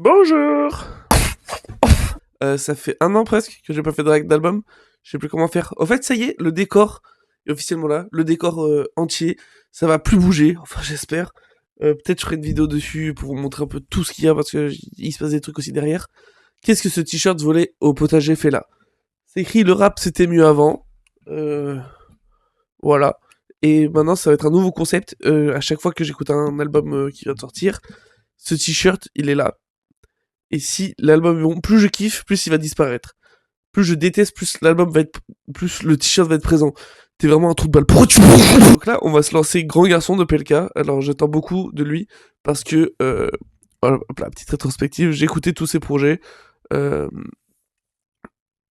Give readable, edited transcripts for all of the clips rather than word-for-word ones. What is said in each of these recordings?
Bonjour. Ça fait 1 an presque que j'ai pas fait de direct d'album. Je sais plus comment faire. Au fait, ça y est, le décor est officiellement là. Le décor entier. Ça va plus bouger. Enfin, j'espère. Peut-être je ferai une vidéo dessus pour vous montrer un peu tout ce qu'il y a parce que il se passe des trucs aussi derrière. Qu'est-ce que ce t-shirt volé au potager fait là? C'est écrit le rap c'était mieux avant. Voilà. Et maintenant ça va être un nouveau concept. À chaque fois que j'écoute un album qui vient de sortir, ce t-shirt il est là. Et si l'album est bon, plus je kiffe, plus il va disparaître. Plus je déteste, plus l'album va être, plus le t-shirt va être présent. T'es vraiment un trou de balle. Pourquoi tu... Donc là, on va se lancer Grand Garçon de PLK. Alors j'attends beaucoup de lui parce que, voilà, petite rétrospective, j'ai écouté tous ses projets.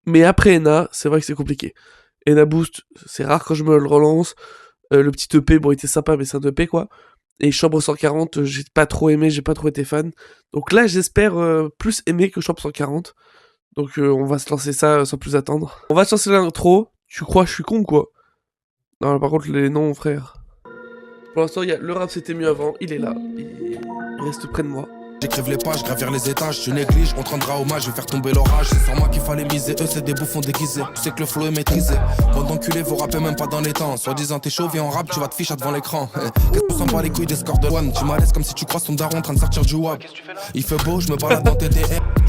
Mais après Ena, c'est vrai que c'est compliqué. Ena Boost, c'est rare quand je me le relance. Le petit EP, bon, il était sympa, mais c'est un EP quoi. Et Chambre 140, j'ai pas trop aimé, j'ai pas trop été fan. Donc là, j'espère plus aimer que Chambre 140. Donc on va se lancer ça sans plus attendre. On va se lancer l'intro. Tu crois que je suis con quoi? Non, par contre, les noms, frère. Pour l'instant, il y a le rap c'était mieux avant. Il est là. Il reste près de moi. J'écrive les pages, gravir les étages, tu négliges, on te rendra hommage, je vais faire tomber l'orage. C'est sur moi qu'il fallait miser, eux c'est des bouffons déguisés. Tu sais que le flow est maîtrisé, bande d'enculés, vous rappez même pas dans les temps. Soit disant t'es chaud, viens en rap, tu vas te ficher devant l'écran. Qu'est-ce que tu sens pas les couilles des scores de one? Tu m'arrêtes comme si tu croises ton daron en train de sortir du wab. Il fait beau, je me balade dans tes DM.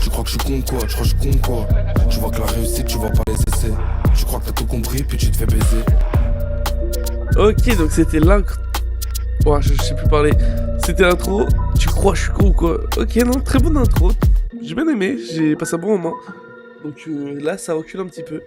Tu crois que je suis con quoi? Tu crois que je suis con quoi? Tu vois que la réussite, tu vois pas les essais. Tu crois que t'as tout compris, puis tu te fais baiser. Ok, donc c'était l'intro. Ouais, je sais plus parler. C'était l'intro. Tu crois que je suis con ou quoi? Ok, non, très bonne intro. J'ai bien aimé, j'ai passé un bon moment. Donc là, ça recule un petit peu.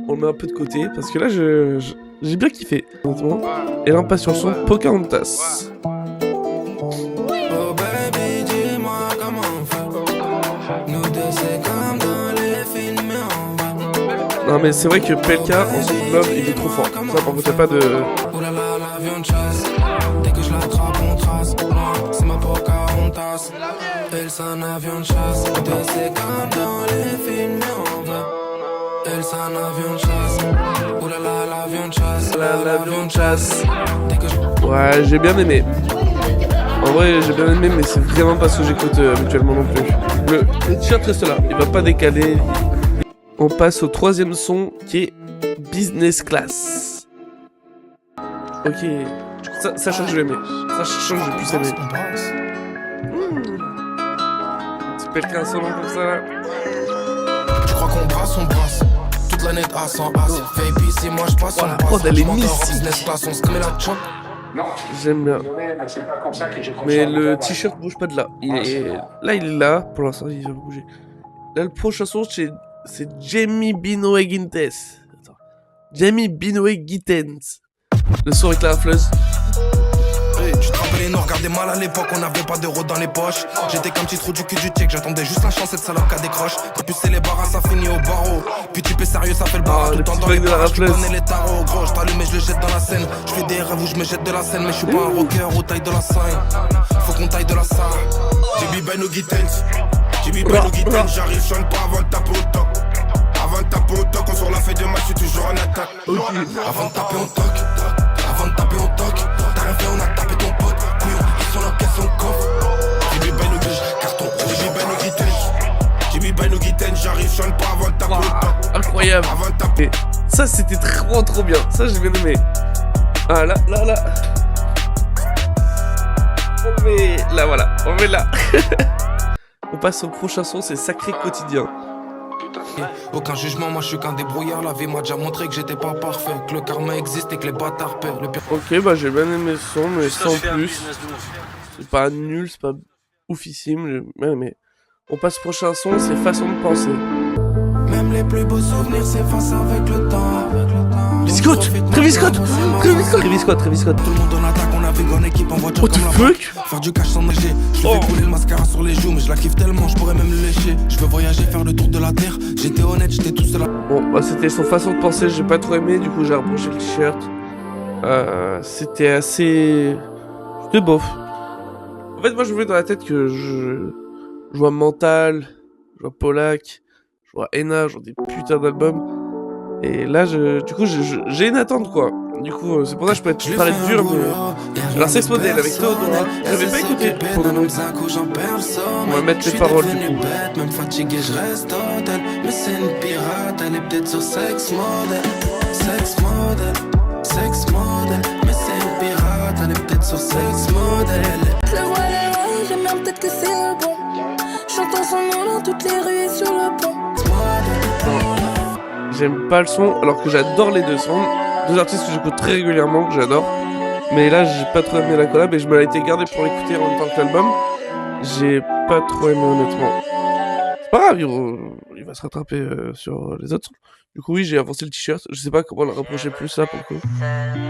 On le met un peu de côté parce que là, j'ai bien kiffé. Honnêtement. Et là, on passe sur le son Pocahontas. Oh baby, dis-moi comment on fait. Nous deux, c'est comme dans les films, mais on va. Non, mais c'est vrai que PLK en son club, il est trop fort. Ça, par contre, y'a pas de. Oh là là, l'avion de chasse. Dès que je l'attrape, on trace. C'est ma Pocahontas. Elle, c'est un avion de chasse. Nous deux, c'est comme dans les films, mais on va. Elle, c'est un avion de chasse. Oh là là, l'avion de chasse. L'avion de chasse. Ouais, j'ai bien aimé. En vrai, j'ai bien aimé, mais c'est vraiment pas ce que j'écoute habituellement non plus. Le t-shirt reste là, il va pas décaler. On passe au troisième son qui est Business Class. Ok, ça change, je vais aimer. Ça change, je vais plus aimer. Tu pèles qu'un son comme ça là. Tu crois qu'on brasse, on brasse. Toute la net A sans as. Fais épicé, moi je passe, on passe. Oh, elle est Business class, on se met la chop. J'aime bien. Mais le t-shirt bouge pas de là. Là, il est là. Pour l'instant, il va bouger. Là, le prochain son, c'est Jamie Binoé Gintens. Attends. Jamie Binoé Gintens. Le son avec la rafleuse. Hey, tu te rappelles les noirs, regardez mal à l'époque, on n'avait pas d'euros dans les poches. J'étais qu'un petit trou du cul du check, j'attendais juste la chance, cette salope qu'elle décroche. Quand tu sais les barras, ça finit au barreau. Puis tu peux sérieux, ça fait le barrage. Tout le temps dans les barrages, tu connais les tarots. Gros, je t'allume et je le jette dans la scène. Je fais des rêves où je me jette de la scène, mais je suis pas un rocker au taille de la scène. Faut qu'on taille de la salle. Jimmy Ben ou Gittens. Jimmy Ben ou Gittens, j'arrive, je pas avant de taper au toc. Avant de taper au toc, on sur la feuille de match, je suis toujours en attaque. Avant de taper au toc. Avant de taper au toc. T'as rien fait, on a tapé ton pote. Couillon, ils sont là, qu'est-ce son coffre. Jimmy Ben ou Gittens, carton. Jimmy Ben ou Gittens. Jimmy Ben ou Gittens, j'arrive, je pas avant de taper au toc. Incroyable. Avant de taper. Ça, c'était trop bien. Ça, j'ai bien aimé. Ah, là. On met là, voilà. On met là. On passe au prochain son, c'est Sacré Quotidien. Aucun jugement, moi je suis qu'un débrouillard. La vie m'a déjà montré que j'étais pas parfait, que le karma existe et que les bâtards paient. Le pire. Ok, bah j'ai bien aimé le son, mais sans plus. C'est pas nul, c'est pas oufissime, j'ai bien aimé. On passe au prochain son, c'est Façon de penser. Même les plus beaux souvenirs s'effacent avec le temps. Travis Scott. Tout le monde en attaque, on navigue en équipe en voiture What the comme la fuck? Faire du cash sans nager. Je lui fais couler le mascara sur les joues, mais je la kiffe tellement, je pourrais même le lécher. Je veux voyager, faire le tour de la terre. J'étais honnête, j'étais tout seul. Bon, bah c'était son façon de penser, j'ai pas trop aimé, du coup j'ai rapproché le t-shirt. C'était assez... C'était bof. En fait, moi je voulais dans la tête que je vois Mental, je vois Polak, je vois Ena, genre des putains d'albums. Et là, du coup, j'ai une attente, quoi. Du coup, c'est pour ça que je peux être paraître dur, mais... Alors c'est ce modèle avec Théodora. J'avais pas écouté pour de nom. On va mettre les paroles du coup. Même fatigué, je reste hôtel. Mais c'est une pirate, elle est peut-être sur sex model. Sex model, sex model. Mais c'est une pirate, elle est peut-être sur sex model. Je le vois les rues, j'aime bien peut-être que c'est le bon. J'entends son nom dans toutes les rues et sur le pont. J'aime pas le son, alors que j'adore les deux sons. Deux artistes que j'écoute très régulièrement, que j'adore. Mais là, j'ai pas trop aimé la collab et je me l'ai été gardé pour l'écouter en même temps que l'album. J'ai pas trop aimé honnêtement. C'est pas grave, il va se rattraper sur les autres sons. Du coup, oui, j'ai avancé le t-shirt. Je sais pas comment le rapprocher plus là pour le coup.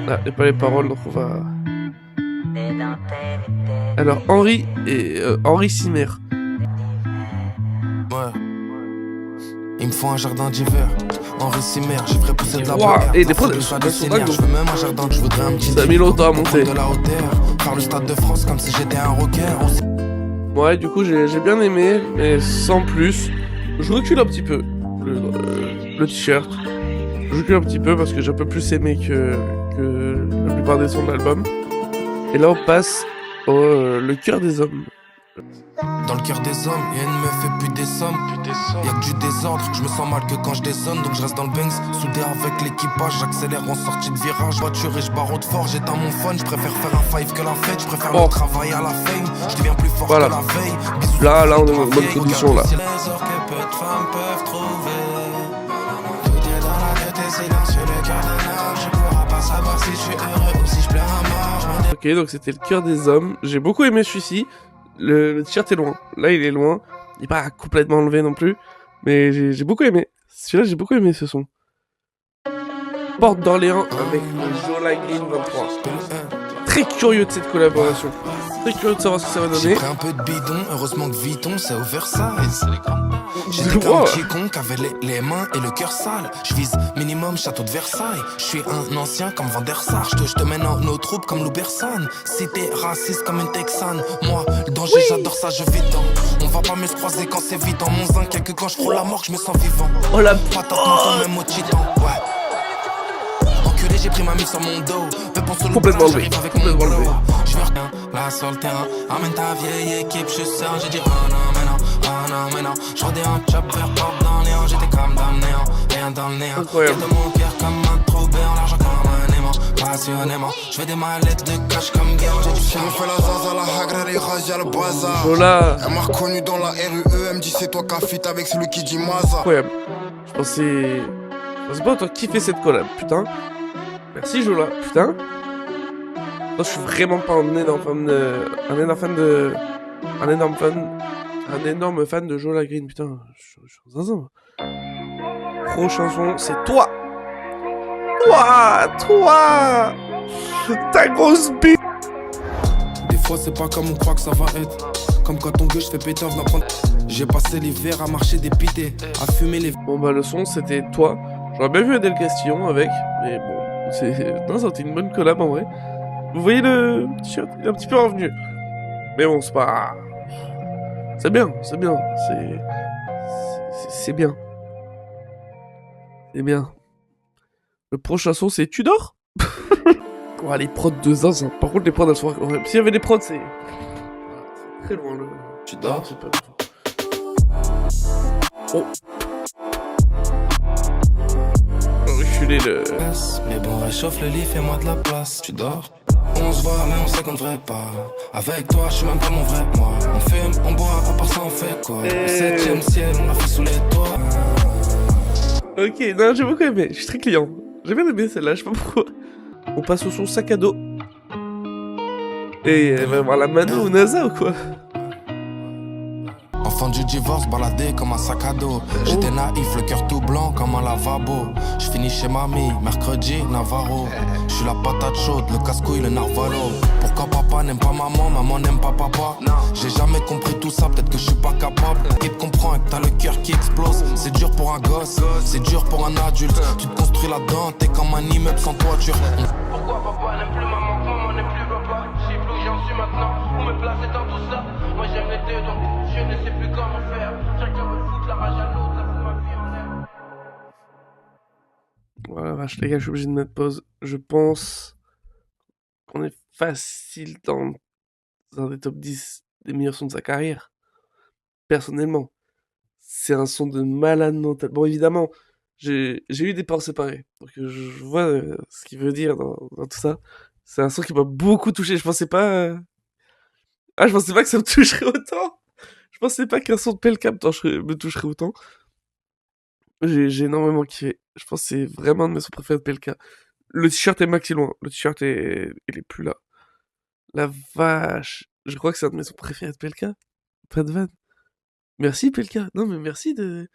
Ah, et pas les paroles, donc on va... Alors, Henri Simmer. Ouais. Il me faut un jardin d'hiver. Henri Simmer, je ferai pousser de la Wow, bière. et des fois, Je veux même un jardin, je voudrais un petit. Ça a mis longtemps à monter. De la hauteur, faire le stade de France comme si j'étais un rocker. Ouais, du coup, j'ai bien aimé, mais sans plus. Je recule un petit peu le t-shirt. Je recule un petit peu parce que j'ai un peu plus aimé que la plupart des sons de l'album. Et là, on passe au Le cœur des hommes. Dans le cœur des hommes, y'a une meuf et plus des sommes. Y'a que du désordre, je me sens mal que quand je dézone. Donc je reste dans le Banks, soudé avec l'équipage. J'accélère en sortie de virage, voiture et je barre de fort. J'éteins mon phone, je préfère faire un five que la fête. Je préfère le travail à la fame, je deviens plus fort que la veille. Bisous là, on est en mode production là. Ok, donc c'était Le cœur des hommes. J'ai beaucoup aimé celui-ci. Le t-shirt est loin. Là, il est loin. Il est pas complètement enlevé non plus. Mais j'ai beaucoup aimé. Celui-là, j'ai beaucoup aimé ce son. Porte d'Orléans avec Jola Green 23. Très curieux de cette collaboration. Très curieux de savoir ce que ça va donner. J'ai pris un peu de bidon, heureusement que Vuitton c'est au Versailles. J'étais comme Chicon qui avait les mains et le cœur sale. Je vise minimum château de Versailles. Je suis un ancien comme Van der Sar. Je te mène en nos troupes comme Lou Bersan. Si t'es raciste comme une Texane, moi le danger j'adore ça, je vis dedans. On va pas mieux se croiser quand c'est vite. Dans mon zinc, y'a que quand je frôle la mort que je me sens vivant. Oh la patate montant même au titan, ouais. Enculé, j'ai pris ma mif sur mon dos. Complètement enlevé. Complètement enlevé. Je vais rien, là sur le terrain. Amène ta vieille équipe, je suis serein. J'ai dit oh non, mais non, oh non, mais non. Je rendais un chopper, porte dans le néant. J'étais comme dans le néant, rien dans le néant. Incroyable. Y'a de mon cœur comme un trou béant, l'argent comme un aimant. Passionnément, je fais des mallettes de cash comme Guéant. J'ai du Je me fais la zaza, la hagra, les rages, y'a le bazar. Jola. Elle m'a reconnu dans la RUE, elle me dit c'est toi qui as fit avec celui qui dit Maza. Incroyable. Je pensais pas toi qui fait cette collab, putain. Merci Jola, putain. Moi, je suis vraiment pas un énorme fan de Jola Green, putain. Je suis un zinzin. Prochain son, c'est toi. Toi. Ta grosse bite. Des fois c'est pas comme on croit que ça va être. Comme quand on gueule, je fais péter, venant prendre. J'ai passé l'hiver à marcher dépité, à fumer les... Bon bah le son c'était toi. J'aurais bien vu Adèle Castillon avec, mais bon, c'était une bonne collab en vrai. Vous voyez le t-shirt, il est un petit peu revenu. Mais bon, c'est pas... C'est bien. C'est bien. Le prochain son, c'est Tu dors. Oh, les prods de zinzin. Par contre, les prods, elles sont... S'il y avait des prods, c'est... Très loin, le... Tu dors, c'est pas oh. Reculer le... Mais bon, réchauffe le lit, fais-moi de la place. Tu dors. On se voit, mais on sait qu'on devrait pas. Avec toi, je suis même pas mon vrai moi. On fume, on boit, à part ça, on fait quoi? Au 7ème ciel, on l'a fait sous les toits. Ok, non, j'ai beaucoup aimé. Je suis très client. J'ai bien aimé celle-là, je sais pas pourquoi. On passe au son sac à dos. Et elle va voir la Mano ou NASA ou quoi? Enfant du divorce, baladé comme un sac à dos. J'étais naïf, le cœur tout blanc comme un lavabo. Je finis chez mamie, mercredi, Navarro. Je suis la patate chaude, le casse-couille, le narvalo. Pourquoi papa n'aime pas maman, maman n'aime pas papa? J'ai jamais compris tout ça, peut-être que je suis pas capable. Qui te comprend et que t'as le cœur qui explose. C'est dur pour un gosse, c'est dur pour un adulte. Tu te construis là-dedans, t'es comme un immeuble sans toiture. Pourquoi papa n'aime plus maman, maman n'aime plus papa? Je sais plus où j'en suis maintenant, où me placer dans tout ça? Moi j'aime les deux donc je ne sais plus comment faire. Chacun veut foutre la rage à l'autre, ça fout ma vie en l'air. Voilà, vache, les gars, je suis obligé de mettre pause. Je pense qu'on est facile dans un des top 10 des meilleurs sons de sa carrière. Personnellement. C'est un son de malade mental. Bon, évidemment, j'ai eu des parts séparées. Donc, je vois ce qu'il veut dire dans tout ça. C'est un son qui m'a beaucoup touché. Je pensais pas... je pensais pas que ça me toucherait autant. Je pensais pas qu'un son de PLK me toucherait autant. J'ai énormément kiffé. Je pense que c'est vraiment un de mes sons préférés de PLK. Le t-shirt est maxi loin. Le t-shirt il est plus là. La vache. Je crois que c'est un de mes sons préférés de PLK. Pas de vanne. Merci PLK. Non mais merci de...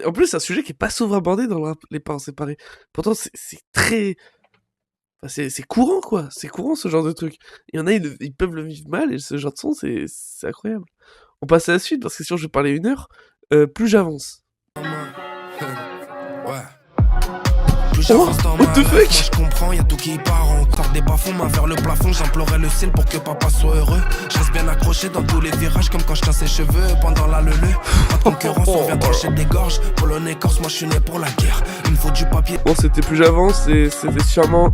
En plus, c'est un sujet qui est pas souvent abordé dans les parents séparés. Pourtant, c'est très... Enfin, c'est courant, quoi. C'est courant, ce genre de truc. Il y en a, ils peuvent le vivre mal, et ce genre de son, c'est incroyable. On passe à la suite, parce que sinon, je vais parler 1 heure. Plus j'avance. Ouais. Plus j'avance dans ma what the life, fuck? moi je comprends, y'a tout qui part en retard des bas-fonds, main vers le plafond, j'implorais le ciel pour que papa soit heureux. Je reste bien accroché dans tous les virages, comme quand je tiens ses cheveux pendant la leu. Pas de concurrence, on vient trancher des gorges. Polonais, corse, moi je suis né pour la guerre. Il me faut du papier. Bon, c'était Plus j'avance, et c'était sûrement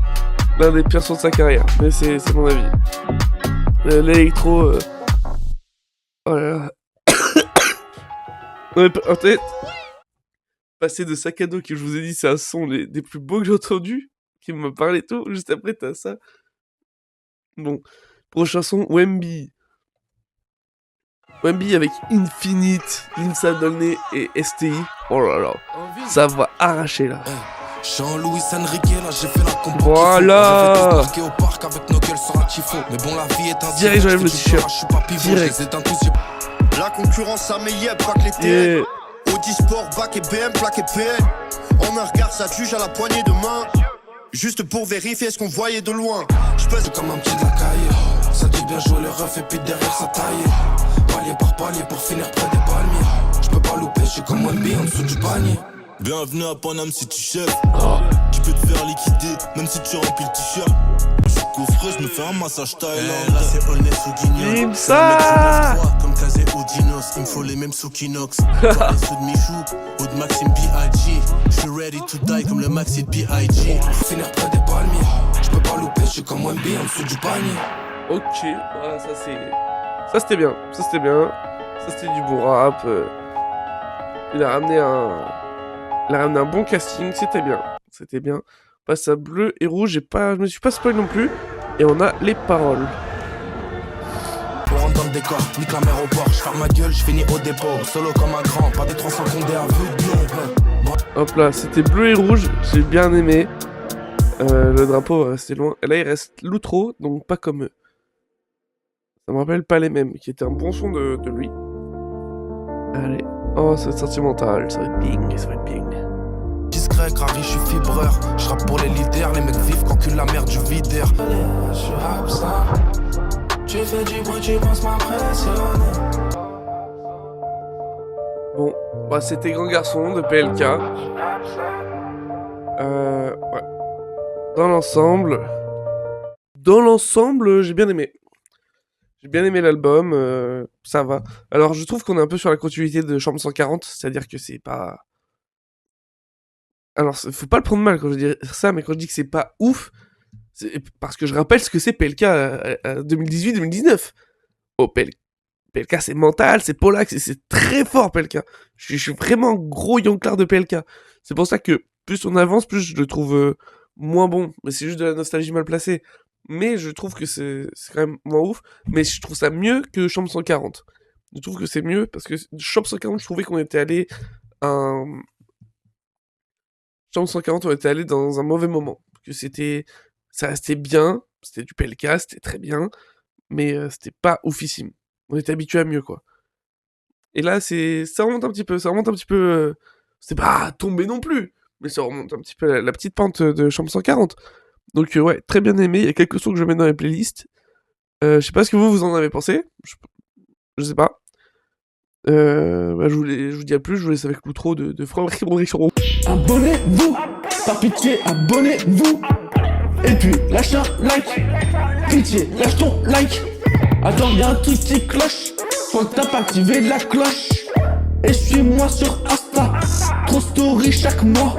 l'un des pires sons de sa carrière. Mais c'est mon avis. L'électro... Oh là là. Ouais, en tête... Passer de Sac à dos, que je vous ai dit, c'est un son des plus beaux que j'ai entendu, qui m'a parlé tout, juste après t'as ça. Bon, prochain son, Wemby. Wemby avec Infinite, Linsa Dolné et STI. Oh là là, ça va arracher là. Jean-Louis Enrique, là j'ai fait la compo. Voilà. J'ai fait au parc avec nos gueules sur un tifo. Mais bon, la vie est un direct, j'enlève le t-shirt. Je suis pas pivot, Direct. je les éteins tous. La concurrence, ça m'est pas que les TN. Audi Sport, bac et BM, plaque et PN. On me regarde, ça juge à la poignée de main. Juste pour vérifier ce qu'on voyait de loin. Je pèse comme un petit de la caille. Ça dit bien jouer le ref et puis derrière ça taille. Palier par palier pour finir près des palmiers. Je peux pas louper, je suis comme Wemby en dessous du panier. Bienvenue à Paname si tu chefs. Tu peux te faire liquider, même si tu remplis le t-shirt. Je suis coffreux, je me fais un massage Thaïlande. Là c'est Holness ou Guignon. Imsa. Comme Kazé ou Dinos, il me faut les mêmes sous Kinox. Pas les sous de Michou ou de Maxime B.I.G. Je suis ready to die comme le Maxi de B.I.G. Pour finir près des palmiers. Je peux pas louper, je suis comme Wemby en dessous du panier. Ok, voilà, ça c'était bien, ça c'était bien. Ça c'était du bon rap. Il a ramené un bon casting, c'était bien. C'était bien. On passe à Bleu et Rouge, je me suis pas spoil non plus. Et on a les paroles. On rentre dans le décor, nique la mer au bord. Je ferme ma gueule, je finis au dépôt. Solo comme un grand, pas des 300 condés à vue de l'eau. Hop là, c'était Bleu et Rouge, j'ai bien aimé. Le drapeau va rester loin. Et là il reste l'outro, donc pas comme eux. Ça me rappelle Pas les mêmes, qui était un bon son de lui. Allez. Oh, ça va être sentimental, ça va être bing, ça va être bing. Discret, crari, je suis fibreur. Je rappe pour les leaders, les mecs vivent quand cul la merde du videur. Je rappe ça. Tu fais du bruit, tu penses m'impressionner. Bon, bah c'était Grand Garçon de PLK. Ouais. Dans l'ensemble, j'ai bien aimé. J'ai bien aimé l'album, ça va. Alors je trouve qu'on est un peu sur la continuité de Chambre 140, c'est-à-dire que c'est pas... Alors faut pas le prendre mal quand je dis ça, mais quand je dis que c'est pas ouf, c'est parce que je rappelle ce que c'est PLK à 2018-2019. Oh, PLK c'est mental, c'est Polax, c'est très fort PLK. Je suis vraiment gros yonclar de PLK. C'est pour ça que plus on avance, plus je le trouve moins bon. Mais c'est juste de la nostalgie mal placée. Mais je trouve que c'est quand même moins ouf. Mais je trouve ça mieux que Chambre 140. Je trouve que c'est mieux parce que Chambre 140, je trouvais qu'on était allé Chambre 140, on était allé dans un mauvais moment. Que ça restait bien, c'était du PLK, c'était très bien, mais c'était pas oufissime. On était habitué à mieux, quoi. Et là, ça remonte un petit peu, c'est pas tombé non plus, mais ça remonte un petit peu la petite pente de Chambre 140. Donc ouais, très bien aimé, il y a quelques sons que je mets dans les playlists. Je sais pas ce que vous en avez pensé, je sais pas. Je vous dis à plus, je vous laisse avec l'outro de Frédéric. Abonnez-vous, par pitié, abonnez-vous. Et puis lâche un like, pitié, lâche ton like. Attends, y'a un truc qui cloche, faut que t'as pas activé la cloche. Et suis-moi sur Insta, trop story chaque mois.